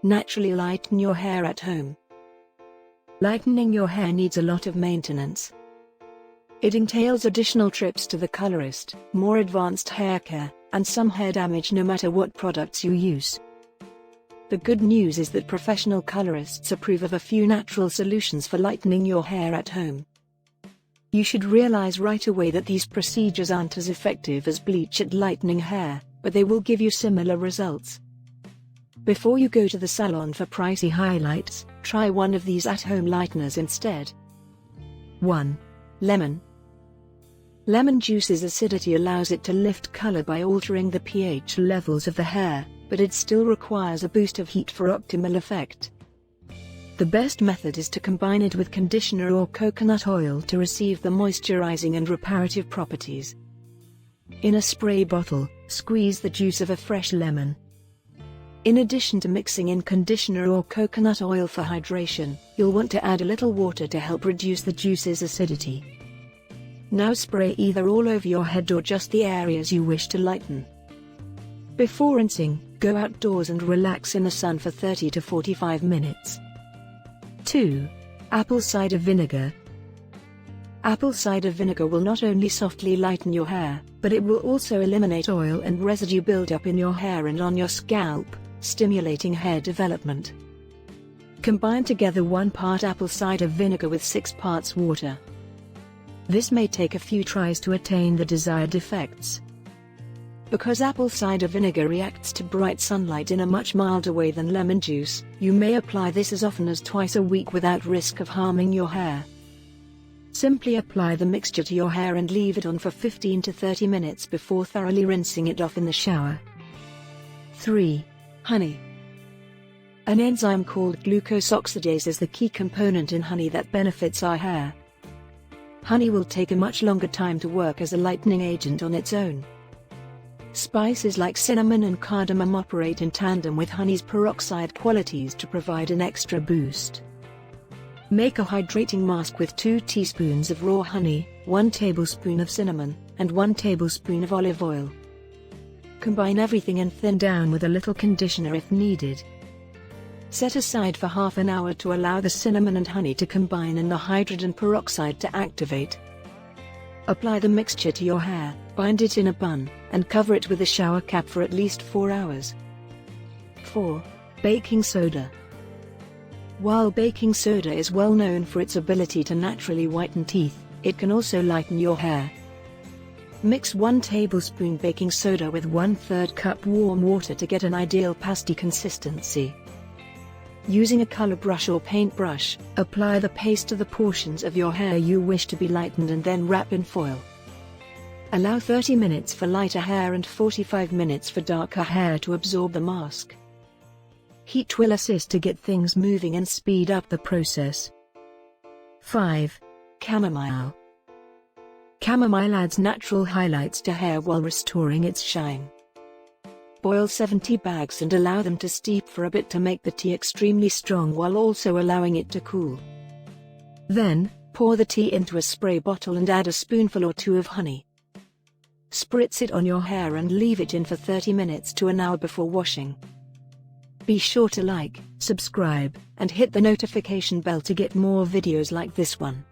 Naturally lighten your hair at home. Lightening your hair needs a lot of maintenance. It entails additional trips to the colorist, more advanced hair care, and some hair damage no matter what products you use. The good news is that professional colorists approve of a few natural solutions for lightening your hair at home. You should realize right away that these procedures aren't as effective as bleach at lightening hair, but they will give you similar results. Before you go to the salon for pricey highlights, try one of these at-home lighteners instead. 1. Lemon. Lemon juice's acidity allows it to lift color by altering the pH levels of the hair, but it still requires a boost of heat for optimal effect. The best method is to combine it with conditioner or coconut oil to receive the moisturizing and reparative properties. In a spray bottle, squeeze the juice of a fresh lemon. In addition to mixing in conditioner or coconut oil for hydration, you'll want to add a little water to help reduce the juice's acidity. Now spray either all over your head or just the areas you wish to lighten. Before rinsing, go outdoors and relax in the sun for 30 to 45 minutes. 2. Apple cider vinegar. Apple cider vinegar will not only softly lighten your hair, but it will also eliminate oil and residue buildup in your hair and on your scalp, stimulating hair development. Combine together 1 part apple cider vinegar with 6 parts water. This may take a few tries to attain the desired effects. Because apple cider vinegar reacts to bright sunlight in a much milder way than lemon juice, you may apply this as often as twice a week without risk of harming your hair. Simply apply the mixture to your hair and leave it on for 15 to 30 minutes before thoroughly rinsing it off in the shower. 3. Honey. An enzyme called glucose oxidase is the key component in honey that benefits our hair. Honey will take a much longer time to work as a lightening agent on its own. Spices like cinnamon and cardamom operate in tandem with honey's peroxide qualities to provide an extra boost. Make a hydrating mask with 2 teaspoons of raw honey, 1 tablespoon of cinnamon, and 1 tablespoon of olive oil. Combine everything and thin down with a little conditioner if needed. Set aside for half an hour to allow the cinnamon and honey to combine and the hydrogen peroxide to activate. Apply the mixture to your hair, bind it in a bun, and cover it with a shower cap for at least 4 hours. 4. Baking soda. While baking soda is well known for its ability to naturally whiten teeth, it can also lighten your hair. Mix 1 tablespoon baking soda with 1/3 cup warm water to get an ideal pasty consistency. Using a color brush or paintbrush, apply the paste to the portions of your hair you wish to be lightened and then wrap in foil. Allow 30 minutes for lighter hair and 45 minutes for darker hair to absorb the mask. Heat will assist to get things moving and speed up the process. 5. Chamomile. Chamomile adds natural highlights to hair while restoring its shine. Boil 70 bags and allow them to steep for a bit to make the tea extremely strong while also allowing it to cool. Then, pour the tea into a spray bottle and add a spoonful or 2 of honey. Spritz it on your hair and leave it in for 30 minutes to an hour before washing. Be sure to like, subscribe, and hit the notification bell to get more videos like this one.